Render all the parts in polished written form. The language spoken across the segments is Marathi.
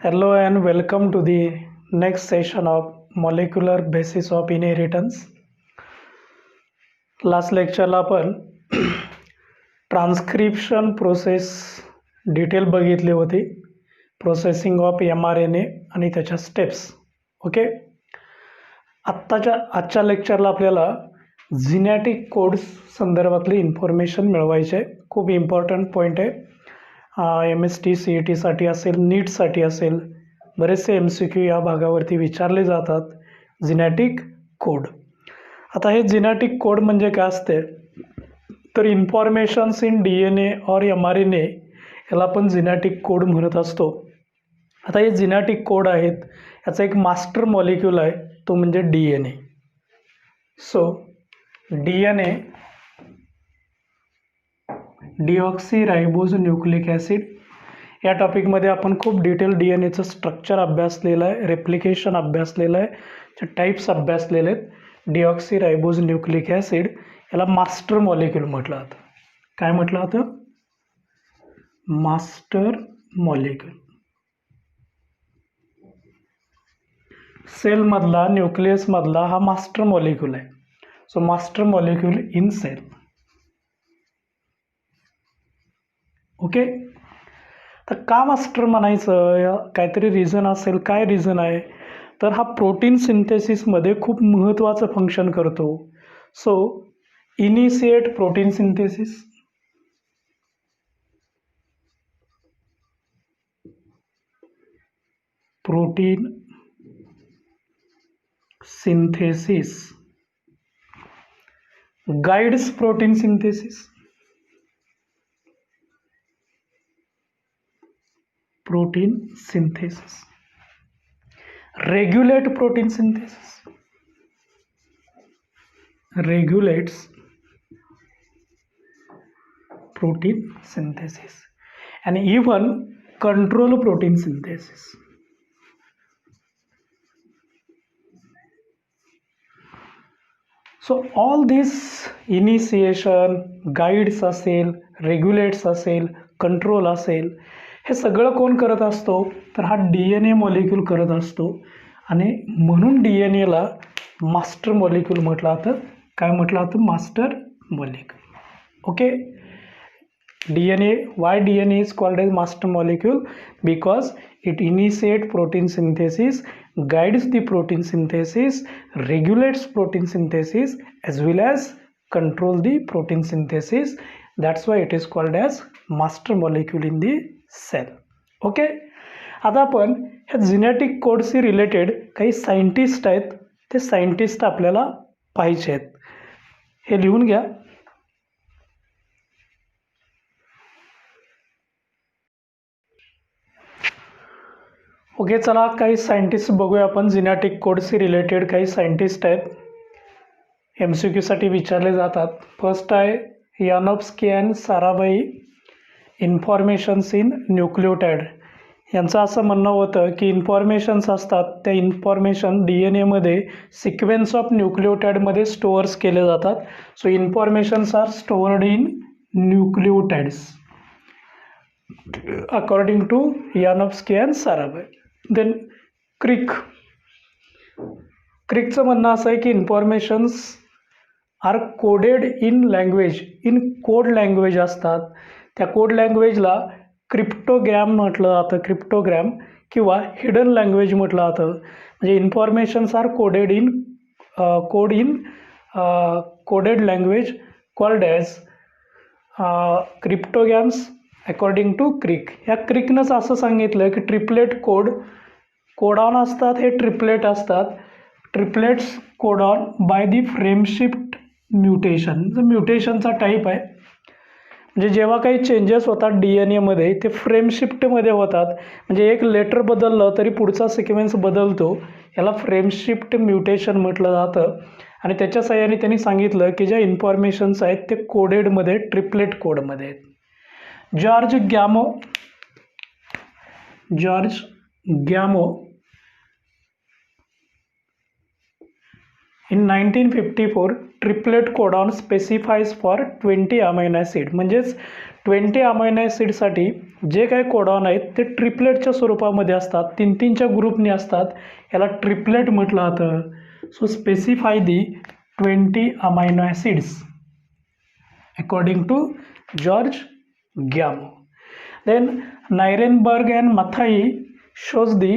Hello and welcome to the next session of molecular basis of inheritance. Last लेक्चरला आपण ट्रान्स्क्रिप्शन प्रोसेस डिटेल बघितली होती. प्रोसेसिंग ऑफ mRNA आणि त्याच्या स्टेप्स. ओके, आजच्या लेक्चरला आपल्याला झिनॅटिक कोड्स संदर्भातली इन्फॉर्मेशन मिळवायची आहे. खूप इम्पॉर्टंट पॉईंट आहे. MST CETसाठी असेल, नीटसाठी असेल, बरेचसे MCQ या भागावरती विचारले जातात. झिनॅटिक कोड. आता हे झिनॅटिक कोड म्हणजे काय असते तर इन्फॉर्मेशन्स इन DNA और mRNA याला आपण झिनॅटिक कोड म्हणत असतो. आता हे झिनॅटिक कोड आहेत, याचा एक मास्टर मॉलिक्यूल आहे, तो म्हणजे DNA. So DNA deoxyribose nucleic acid या टॉपिकमध्ये आपण खूप डिटेल DNAचं स्ट्रक्चर अभ्यासलेलं आहे, रेप्लिकेशन अभ्यासलेलं आहे, टाईप्स अभ्यासलेले आहेत. डिऑक्सीरायबोज न्यूक्लिक ॲसिड याला मास्टर मॉलिक्यूल म्हटलं जातं. काय म्हटलं जातं? Master molecule. सेलमधला, न्यूक्लियसमधला हा मास्टर मॉलिक्यूल आहे. So master molecule in cell. Okay, तर का मास्टर म्हणायचं? काहीतरी रिझन असेल. काय रिझन आहे? तर हा प्रोटीन सिंथेसिसमध्ये खूप महत्त्वाचं फंक्शन करतो. So initiate protein synthesis, protein synthesis, guides protein synthesis, protein synthesis, regulate protein synthesis, regulates protein synthesis, and even control protein synthesis. So all this initiation, guides असेल, regulates असेल, कंट्रोल असेल, हे सगळं कोण करत असतो? तर हा DNA मॉलिक्यूल करत असतो. आणि म्हणून DNAला मास्टर मॉलिक्यूल म्हटलं जातं. काय म्हटलं जातं? Master molecule. Okay, why DNA is called as master molecule? Because it initiates protein synthesis, guides the protein synthesis, regulates protein synthesis, as well as control the protein synthesis. That's why it is called as master molecule in the cell. Okay, आता आपण ह्या झिनॅटिक कोडशी रिलेटेड काही सायंटिस्ट आहेत, ते सायंटिस्ट आपल्याला पाहिजे आहेत. हे लिहून घ्या. ओके, चला काही सायंटिस्ट बघूया आपण. झिनॅटिक कोडशी रिलेटेड काही सायंटिस्ट आहेत, MCQसाठी विचारले जातात. फर्स्ट आहे Yanofsky and Sarabhai, informations in nucleotide. यांचं असं म्हणणं होतं की इन्फॉर्मेशन्स असतात, त्या इन्फॉर्मेशन DNAमध्ये सिक्वेन्स ऑफ न्यूक्लियोटाइडमध्ये स्टोअर्स केले जातात. So informations are stored in nucleotides according to Yanofsky and Sarabhai. Then क्रिकचं म्हणणं असं आहे की informations are coded in language, in code language असतात. त्या कोड लँग्वेजला क्रिप्टोग्रॅम म्हटलं जातं, क्रिप्टोग्रॅम किंवा हिडन लँग्वेज म्हटलं जातं. म्हणजे informations are coded in coded language called as cryptograms according to Crick. ह्या क्रिकनंच असं सांगितलं की ट्रिपलेट कोडॉन असतात, हे ट्रिपलेट असतात. Triplets codon by the frameshift mutation. म्युटेशनचा टाईप आहे, म्हणजे जेव्हा काही चेंजेस होतात DNAमध्ये ते फ्रेमशिफ्टमध्ये होतात. म्हणजे एक लेटर बदललं तरी पुढचा सिक्वेन्स बदलतो, याला फ्रेमशिफ्ट म्युटेशन म्हटलं जातं. आणि त्याच्या सहाय्याने त्यांनी सांगितलं की ज्या इन्फॉर्मेशन्स आहेत ते कोडेडमध्ये, ट्रिपलेट कोडमध्ये आहेत. George Gamow in 1954 triplet codon specifies for 20 amino acid, म्हणजेच 20 अमायनो ॲसिडसाठी जे काही कोडॉन आहेत ते ट्रिपलेटच्या स्वरूपामध्ये असतात, तीन तीनच्या ग्रुपने असतात, याला ट्रिपलेट म्हटलं जातं. So specify the 20 amino acids according to George Gamow. Then Nirenberg and Matthaei shows the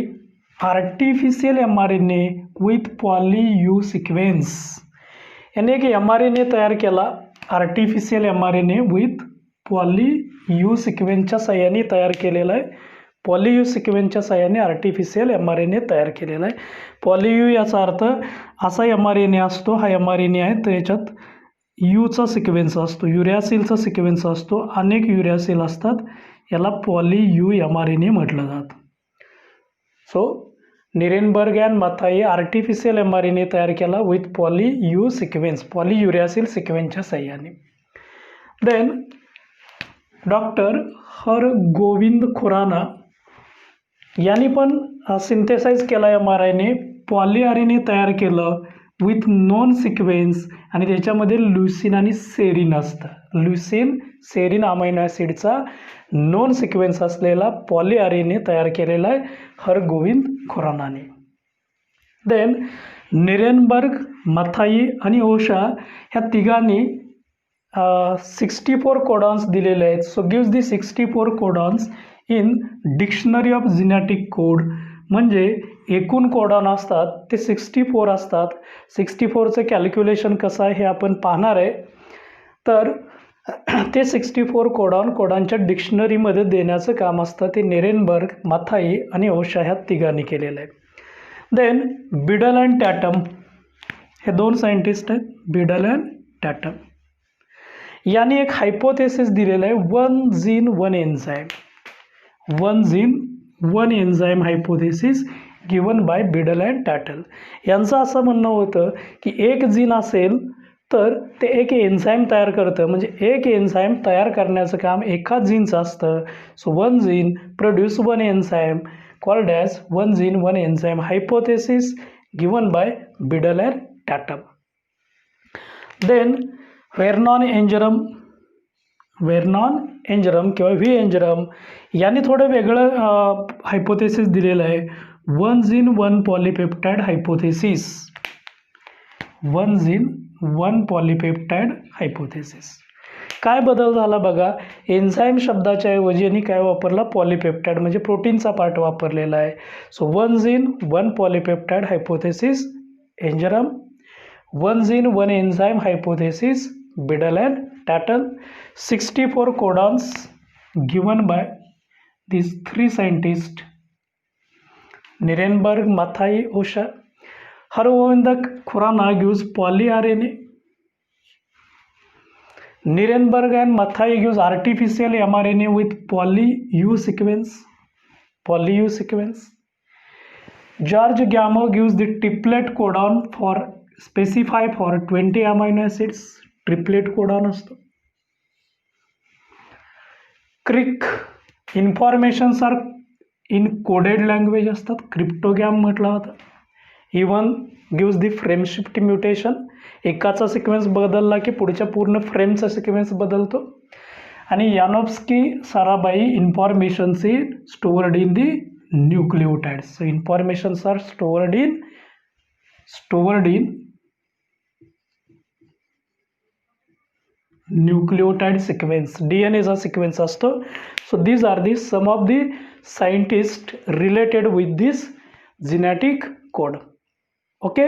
artificial mRNA with poly-U sequence. याने एक mRNA तयार केला, आर्टिफिशियल mRNA विथ पॉली-यू सिक्वेन्सच्या साह्याने तयार केलेला आहे. पॉली-यू सिक्वेन्सच्या साह्याने आर्टिफिशियल mRNA तयार केलेला आहे. पॉली-यू याचा अर्थ असा mRNA असतो, हा mRNA आहे तर याच्यात यूचा सिक्वेन्स असतो, युरॅसिलचा सिक्वेन्स असतो, अनेक युरॅसिल असतात, याला पॉली-यू mRNA म्हटलं जातं. So Nirenberg and Matthaei artificial mRNA तयार केला विथ पॉली-यू सिक्वेन्स, पॉलीयुरॅसिल सिक्वेन्सच्या साह्याने. देन डॉक्टर हरगोविंद खुराना यांनी पण सिंथेसाइज केला mRNA, पॉली RNA तयार केलं विथ नॉन सिक्वेन्स आणि त्याच्यामध्ये ल्युसिन आणि सेरिन असतं. ल्युसिन सेरिन अमायनो ॲसिडचा नॉन सिक्वेन्स असलेला पॉली RNA तयार केलेला आहे हरगोविंद खुरानाने. देन निरेनबर्ग, मथाई आणि ओशा ह्या तिघांनी 64 कोडॉन्स दिलेले आहेत. So gives the 64 codons in dictionary of genetic code, म्हणजे एकूण कोडॉन असतात ते 64 असतात. 64चं कॅल्क्युलेशन कसं आहे हे आपण पाहणार आहे. तर ते 64 कोडॉनच्या डिक्शनरीमध्ये देण्याचं काम असतं, ते निरेनबर्ग, मथाई आणि ओशा ह्या तिघांनी केलेलं आहे. देन बिडल अँड टॅटम हे दोन सायंटिस्ट आहेत, बिडल अँड टॅटम. यांनी एक हायपोथेसिस दिलेलं आहे, one gene one enzyme, one gene one enzyme hypothesis given by Beadle and Tatum. यांचं असं म्हणणं होतं की एक जीन असेल तर ते एक एन्झाईम तयार करतं, म्हणजे एक एन्झाईम तयार करण्याचं काम एका जीनचं असतं. So one gene produce one enzyme called as one gene one enzyme hypothesis given by Beadle and Tatum. Then Vernon Ingram किंवा व्ही एंजरम यांनी थोडं वेगळं हायपोथेसिस दिलेलं आहे, one gene one polypeptide hypothesis, one gene one polypeptide hypothesis. काय बदल झाला बघा, एन्झाईम शब्दाच्या ऐवजी यांनी काय वापरला, पॉलिपेप्टाइड, म्हणजे प्रोटीनचा पार्ट वापरलेला आहे. So one gene one polypeptide hypothesis Ingram, one gene one enzyme hypothesis Beadle and Tatum. 64 codons given by these three scientists, Nirenberg, Mathai, Osha. Hरगोविंद Khurana gives poly RNA. Nirenberg and Mathai gives artificial mRNA with poly-U sequence, poly-U sequence. George Gamo gives the triplet codon for specify for 20 amino acids, triplet codon असतो. Crick informations are in coded language असतात, क्रिप्टोग्राम म्हटलं जातं. Even gives the frame shift mutation, एकाचा सिक्वेन्स बदलला की पुढच्या पूर्ण फ्रेमचा सिक्वेन्स बदलतो. आणि Yanofsky Sarabhai informations in stored in the nucleotides. So informations are stored in nucleotide sequence, डीएनएचा सिक्वेन्स असतो. So these are the some of the scientist related with this genetic code. Okay,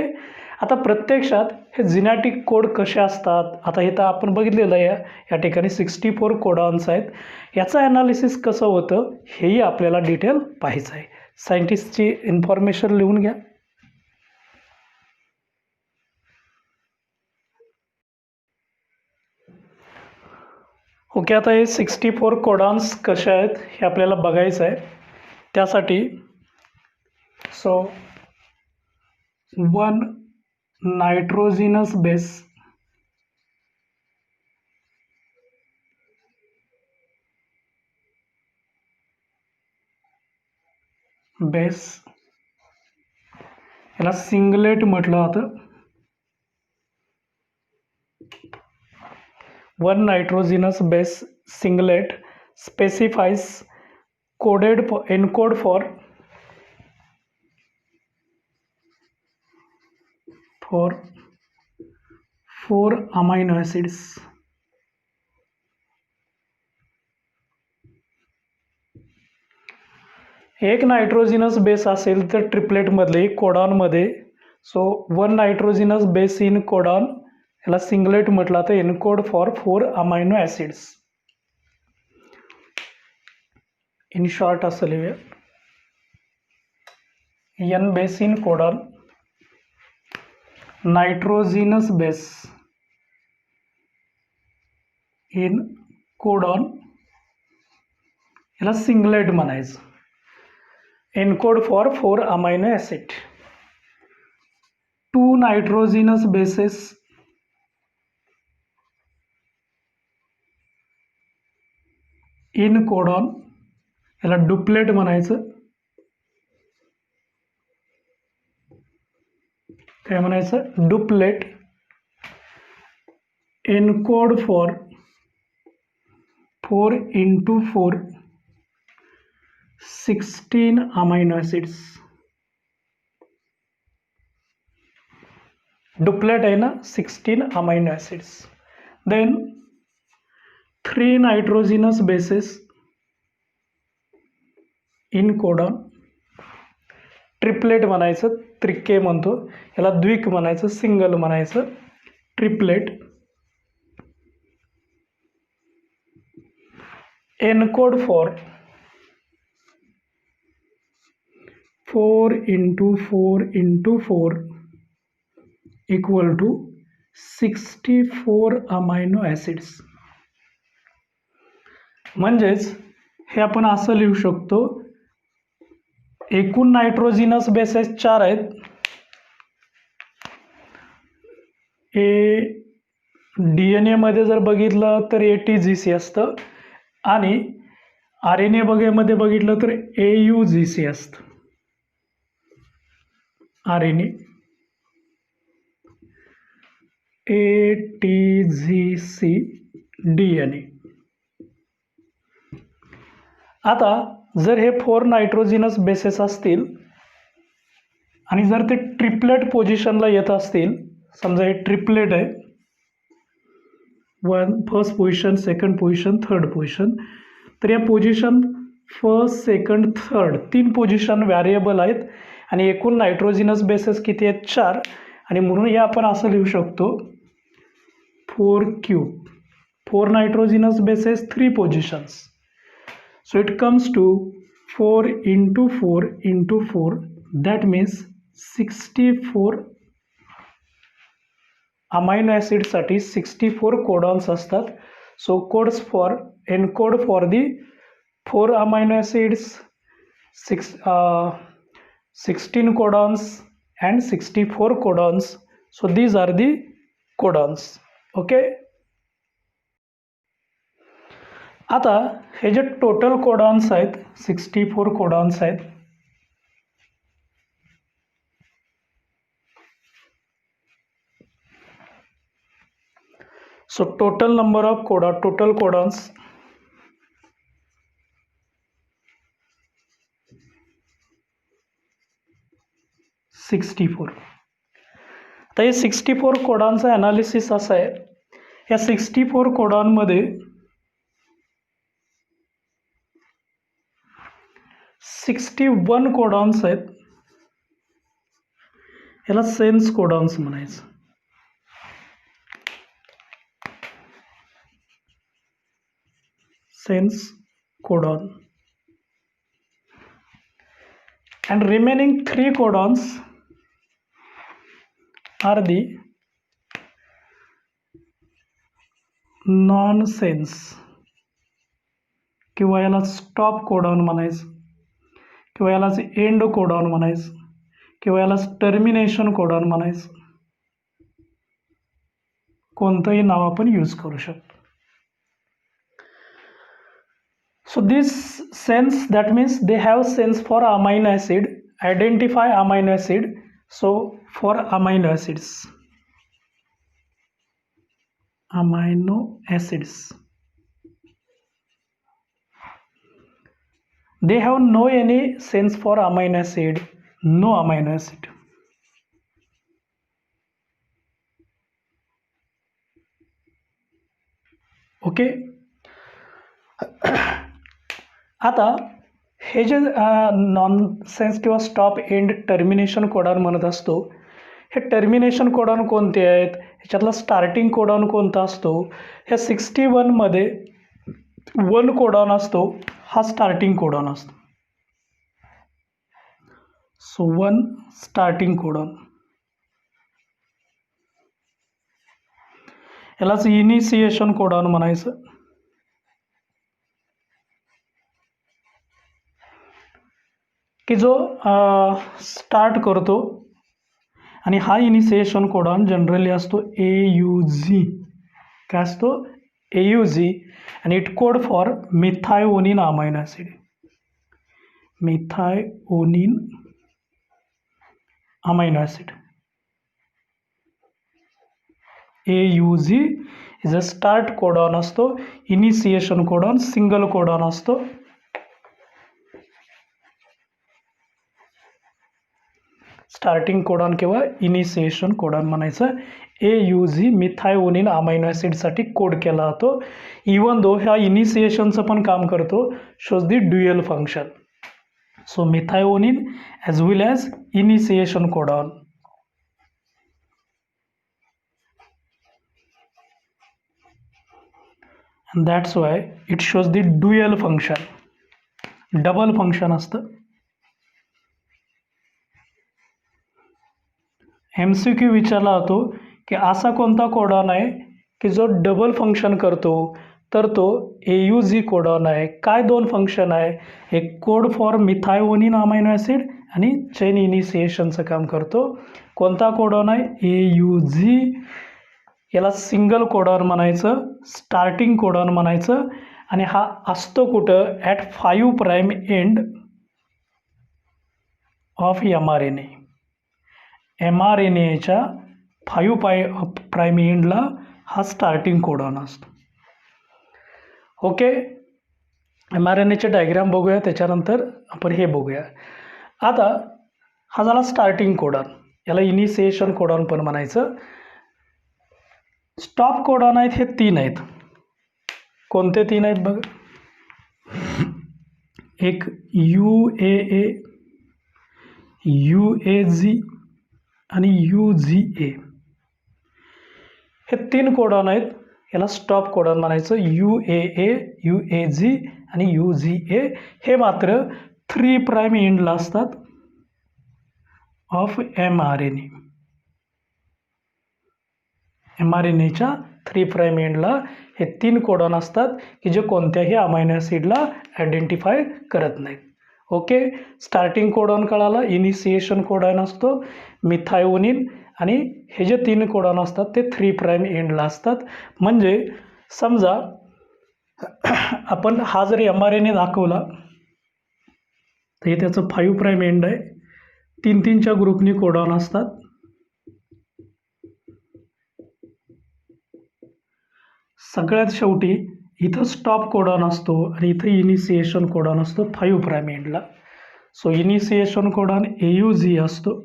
आता प्रत्यक्षात हे जिनॅटिक कोड कसे असतात, आता हे तर आपण बघितलेलं आहे, या ठिकाणी 64 कोडॉन्स आहेत, याचं ॲनालिसिस कसं होतं हेही आपल्याला डिटेल पाहायचं आहे. सायंटिस्टची इन्फॉर्मेशन लिहून घ्या. ओके, आता हे 64 कोडॉन्स कसे आहेत हे आपल्याला बघायचं आहे. त्यासाठी सो वन नायट्रोजिनस बेस याला सिंगलेट म्हटलं जातं. one nitrogenous base singlet specifies encode for 4 amino acids. एक नायट्रोजिनस बेस असेल तर ट्रिपलेटमध्ये कोडॉनमध्ये, so one nitrogenous base in codon याला सिंगलेट म्हटलं तर encode for 4 amino acids. In short असं लिहूया, N base in codon, nitrogenous base in codon याला सिंगलेट म्हणायचं, encode for 4 amino acid. 2 nitrogenous bases in codon याला डुप्लेट म्हणायचं. काय म्हणायचं? Duplet, encode for 4 into 4 16 amino acids. Duplet आहे ना, 16 amino acids. Then 3 nitrogenous bases in codon, triplet म्हणायचं, त्रिके म्हणतो याला, द्विक म्हणायचं, सिंगल म्हणायचं, triplet. Encode for 4 into 4 into 4 equal to 64 amino acids. म्हणजेच हे आपण असं लिहू शकतो, एकूण नायट्रोजिनस बेसेस 4 आहेत. DNA मध्ये जर बघितलं तर ATGC असतं आणि RNA मध्ये बघितलं तर AUGC असतं. RNA ATGC DNA. आता जर हे 4 नायट्रोजिनस बेसेस असतील आणि जर ते ट्रिपलेट पोझिशनला येत असतील, समजा हे ट्रिपलेट आहे, first position, second position, third position, तर या position first, second, third 3 position variable आहेत आणि एकूण नायट्रोजिनस बेसेस किती आहेत? 4. आणि म्हणून हे आपण असं लिहू शकतो 4 cube, 4 नायट्रोजिनस bases 3 positions. So it comes to 4 into 4 into 4, that means 64 amino ॲसिडसाठी 64 codons असतात. So codes for encode for the 4 amino acids, 16 codons and 64 codons. So these are the codons. Okay. आता हे जे टोटल कोडॉन्स आहेत 64 कोडॉन्स आहेत. So total number of total codons 64. आता हे 64 कोडॉनचं ॲनालिसिस असं आहे, या 64 कोडॉनमध्ये 61 कोडॉन्स आहेत, याला सेन्स कोडॉन्स म्हणायचं. Sense codon. and remaining 3 codons are the non-sense किंवा याला स्टॉप कोडॉन म्हणायचं, किंवा याला एंड कोडॉन म्हणायचं, किंवा याला टर्मिनेशन कोडॉन म्हणायचं. कोणतंही नाव आपण यूज करू शकतो. So this sense, that means they have sense for amino acid, identify amino acid. So for amino acids, amino acids. They have no any sense for amino acid, no amino acid. Okay. आता हे जे नॉन सेन्स किंवा स्टॉप एंड टर्मिनेशन कोडॉन म्हणत असतो, हे टर्मिनेशन कोडॉन कोणते आहेत, ह्याच्यातला स्टार्टिंग कोडॉन कोणता असतो, ह्या 61मध्ये 1 कोडॉन असतो, हा स्टार्टिंग कोडॉन असतो. सो 1 स्टार्टिंग कोडॉन, यालाच इनिशिएशन कोडॉन म्हणायचं. की जो स्टार्ट करतो, आणि हा इनिशिएशन कोडॉन जनरली असतो AUG. काय असतो? AUG. आणि it code for methionine amino acid. Methionine amino acid. AUG is a start codon असतो. इनिशिएशन कोडॉन सिंगल कोडॉन असतो. स्टार्टिंग कोडॉन किंवा इनिशिएशन कोडॉन म्हणायचं. AUG मिथायोनिन अमायनो ॲसिडसाठी कोड केला जातो. इवन दो ह्या इनिशिएशनचं पण काम करतो, shows the dual function. So methionine as well as initiation codon. and that's why it shows the dual function. Double function असतं. MCQ विचारला जातो की असा कोणता कोडॉन आहे की जो डबल फंक्शन करतो, तर तो AUG कोडॉन आहे. काय 2 फंक्शन आहे, एक code for methionine amino acid आणि चेन इनिशिएशनचं काम करतो. कोणता कोडॉन आहे? AUG. याला सिंगल कोडॉन म्हणायचं, स्टार्टिंग कोडॉन म्हणायचं. आणि हा असतो कुठं? At 5 prime end of mRNA. mRNAच्या 5 prime एंडला हा स्टार्टिंग कोडॉन असतो. ओके. mRNAचे डायग्राम बघूया, त्याच्यानंतर आपण हे बघूया. आता हा झाला स्टार्टिंग कोडॉन, याला इनिशिएशन कोडॉन पण म्हणायचं. स्टॉप कोडॉन आहेत हे 3 आहेत. कोणते 3 आहेत बघा? एक UAA, UAG आणि UGA. हे 3 कोडॉन आहेत, याला स्टॉप कोडॉन म्हणायचं. UAA, UAG आणि UGA हे मात्र 3 प्राईम एंडला असतात ऑफ mRNA. mRNAच्या 3 प्राईम एंडला हे 3 कोडॉन असतात की जे कोणत्याही अमायनो ॲसिडला आयडेंटिफाय करत नाहीत. ओके. स्टार्टिंग कोडॉन कळाला, इनिशिएशन कोडॉन असतो मिथायोनिन, आणि हे जे 3 कोडॉन असतात ते 3 प्राईम एंडला असतात. म्हणजे समजा आपण हा जर mRNA दाखवला तर हे त्याचं 5 प्राईम एंड आहे. 3-3च्या ग्रुपनी कोडॉन असतात. सगळ्यात शेवटी इथं स्टॉप कोडॉन असतो आणि इथं इनिशिएशन कोडॉन असतो 5 प्राईम एंडला. सो इनिशिएशन कोडॉन AUG असतो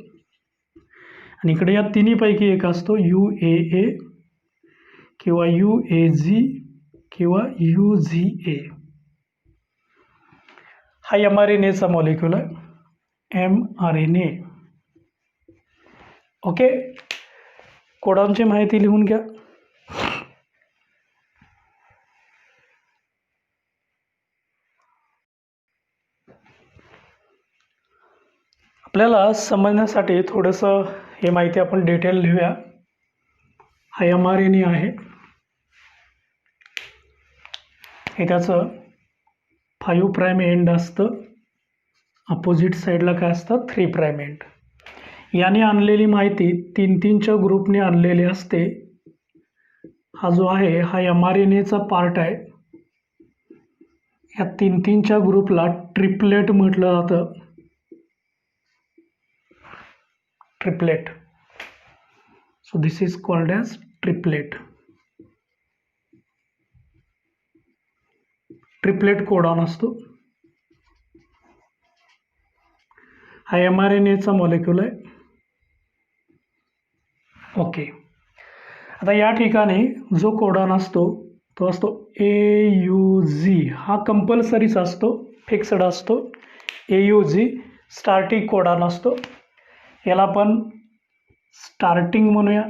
आणि इकडे या तिन्हीपैकी एक असतो UAA किंवा UAG किंवा UGA. हा mRNAचा मॉलिक्यूल आहे, mRNA. ओके. कोडॉनची माहिती लिहून घ्या. आपल्याला समजण्यासाठी थोडंसं हे माहिती आपण डिटेल लिहूया. हा mRNA आहे, हे त्याचं 5 प्राईम एंड असतं. अपोजिट साईडला काय असतं? 3 प्राईम एंड. याने आणलेली माहिती 3-3च्या ग्रुपने आणलेली असते. हा जो आहे हा mRNAचा पार्ट आहे. या 3-3च्या ग्रुपला ट्रिपलेट म्हटलं जातं. Triplet. So this is called as triplet. Triplet codon असतो. हा mRNAचा मॉलिक्यूल आहे. ओके. आता या ठिकाणी जो कोडॉन असतो तो असतो AUG. हा कंपल्सरीच असतो, फिक्स्ड असतो. AUG स्टार्टिंग कोडॉन असतो. याला आपण स्टार्टिंग म्हणूया.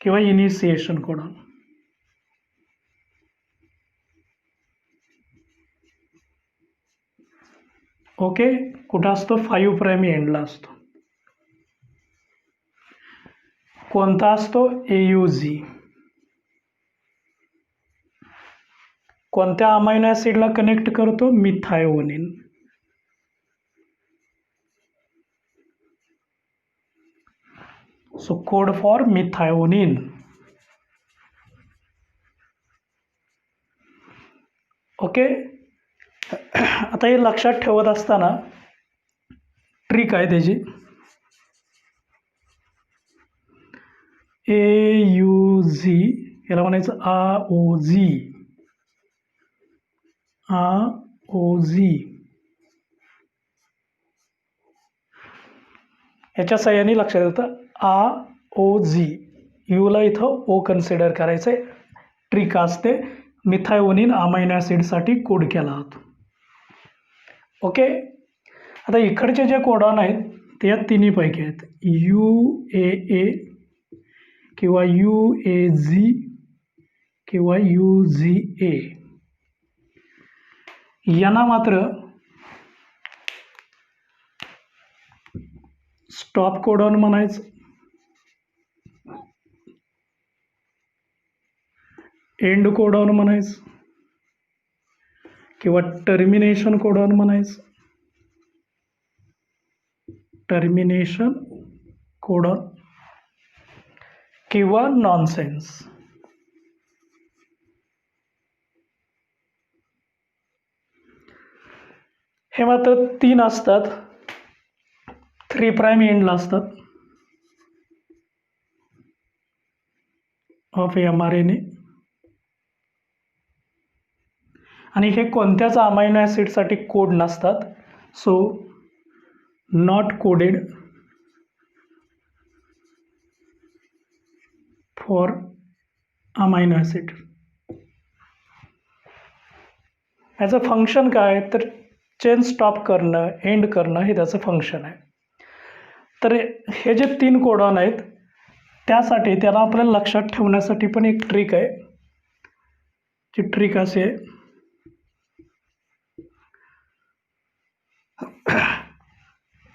किंवा इनिशिएशन कोडॉन. ओके. कुठं असतो? 5 प्राइम एंडला असतो. कोणता असतो? AUG. कोणत्या अमायनो ॲसिडला कनेक्ट करतो? Methionine. So code for methionine. Okay. आता हे लक्षात ठेवत असताना ट्रिक आहे त्याची. AUG याला म्हणायचं AOG. AOG याच्या सहाय्याने लक्षात येतं AOG. यूला इथं O कन्सिडर करायचं आहे. ट्रिक असते मिथायोनिन अमायनो ॲसिडसाठी कोड केला जातो. ओके. आता इकडचे जे कोडॉन आहेत ते या तिन्हीपैकी आहेत. UAA किंवा UAG किंवा UGA. यांना मात्र स्टॉप कोडॉन म्हणायचं, एंड कोडॉन म्हणायचं किंवा टर्मिनेशन कोडॉन म्हणायचं. टर्मिनेशन कोडॉन किंवा नॉनसेन्स. हे मात्र 3 असतात. 3 प्राइम एंडला असतात ऑफ mRNA. आणि हे कोणत्याच अमायनो ॲसिडसाठी कोड नसतात. So not coded for amino acid. याचं फंक्शन काय? तर चेन स्टॉप करणं, एंड करणं हे त्याचं फंक्शन आहे. तर हे जे 3 कोडॉन आहेत त्यासाठी त्याला आपल्याला लक्षात ठेवण्यासाठी पण एक ट्रिक आहे. जी ट्रिक असे आहे,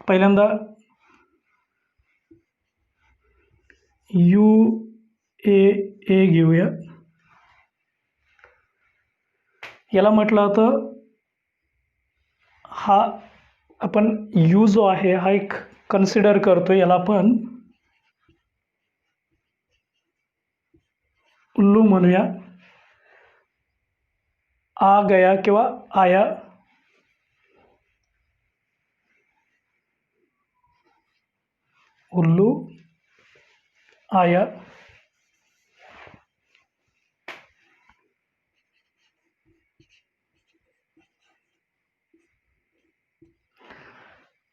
पहिल्यांदा UAA घेऊया. याला म्हटलं जातं, हा आपण U जो आहे हा एक कन्सिडर करतो. याला आपण उल्लू म्हणूया. आ गया किंवा आया. उल्लू, आया.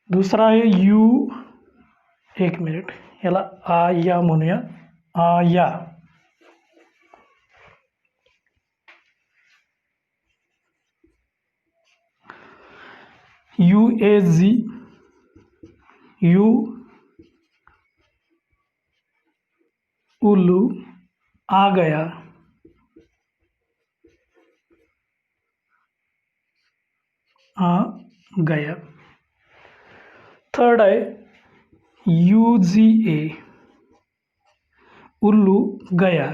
दुसरा आहे यू. एक मिनिट, याला आया म्हणूया. आया. UAG. यू, उल्लू, आ गया. आ गया. थर्ड आहे UGA. उल्लू, गया.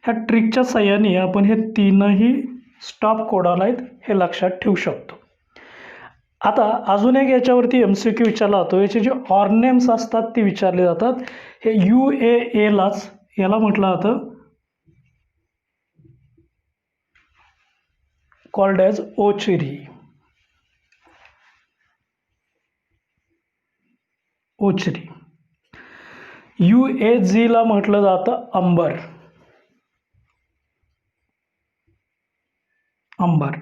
ह्या ट्रिकच्या सहाय्याने आपण हे तीनही स्टॉप कोडॉन आहेत हे लक्षात ठेवू शकतो. आता अजून एक याच्यावरती MCQ विचारला जातो. याचे जे ऑर्नेम्स असतात ते विचारले जातात. हे UAAलाच याला म्हटलं जातं कॉल्ड ॲज ओचिरी. ओचरी. UAGला म्हटलं जातं अंबर. अंबर.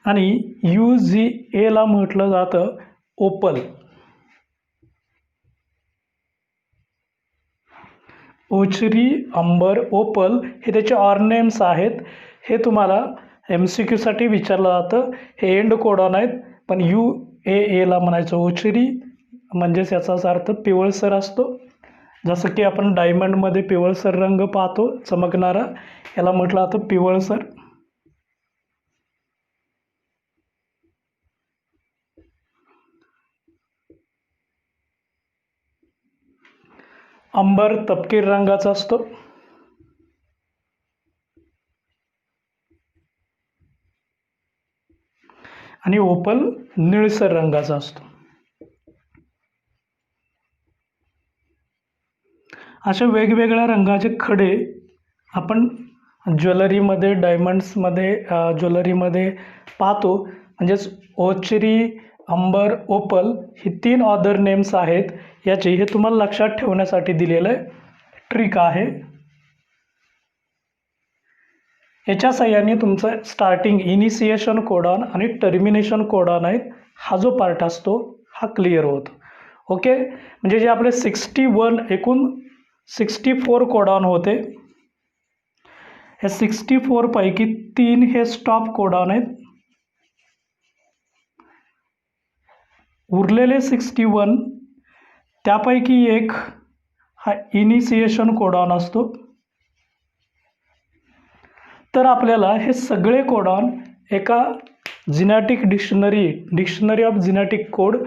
आणि UGAला म्हटलं जातं ओपल. ओचरी, अंबर, ओपल हे त्याचे ऑर्नेम्स आहेत. हे तुम्हाला MCQ साठी विचारलं जातं. हे एंड कोडॉन आहेत, पण UAAला म्हणायचं ओचरी म्हणजेच याचाच अर्थ पिवळसर असतो. जसं की आपण डायमंडमध्ये पिवळसर रंग पाहतो चमकणारा, याला म्हटलं जातं पिवळसर. अंबर तपकीर रंगाचा असतो. आणि ओपल निळसर रंगाचा असतो. अशा वेगवेगळ्या रंगाचे खडे आपण ज्वेलरीमध्ये, डायमंड्समध्ये, ज्वेलरीमध्ये पाहतो. म्हणजेच ओचरी, अंबर, ओपल ही 3 अदर नेम्स आहेत याची. हे तुम्हाला लक्षात ठेवण्यासाठी दिलेलं आहे, ट्रिक आहे. याच्या साहाय्याने तुमचं स्टार्टिंग इनिशिएशन कोडॉन आणि टर्मिनेशन कोडॉन आहेत, हा जो पार्ट असतो हा क्लिअर होतो. ओके, म्हणजे जे आपले 61 एकूण 64 कोडॉन होते, ह्या 64 पैकी 3 हे स्टॉप कोडॉन आहेत. उरलेले 61 त्यापैकी एक हा इनिशिएशन कोडॉन असतो. तर आपल्याला हे सगळे कोडॉन एका जिनॅटिक डिक्शनरी ऑफ जिनॅटिक कोड,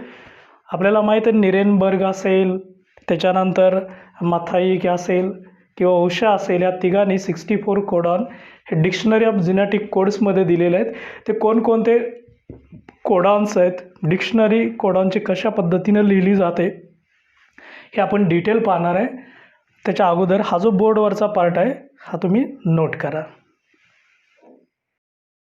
आपल्याला माहीत आहे निरेनबर्ग असेल, त्याच्यानंतर मथाईक असेल किंवा ओशा असेल, या तिघांनी 64 कोडॉन हे डिक्शनरी ऑफ जिनॅटिक कोड्समध्ये दिलेले आहेत. ते कोणकोणते कोडॉन्स आहेत, डिक्शनरी कोडॉनची कशा पद्धतीने लिहिली जाते हे आपण डिटेल पाहणार आहे. त्याच्या अगोदर हा जो बोर्डवरचा पार्ट आहे हा तुम्ही नोट करा.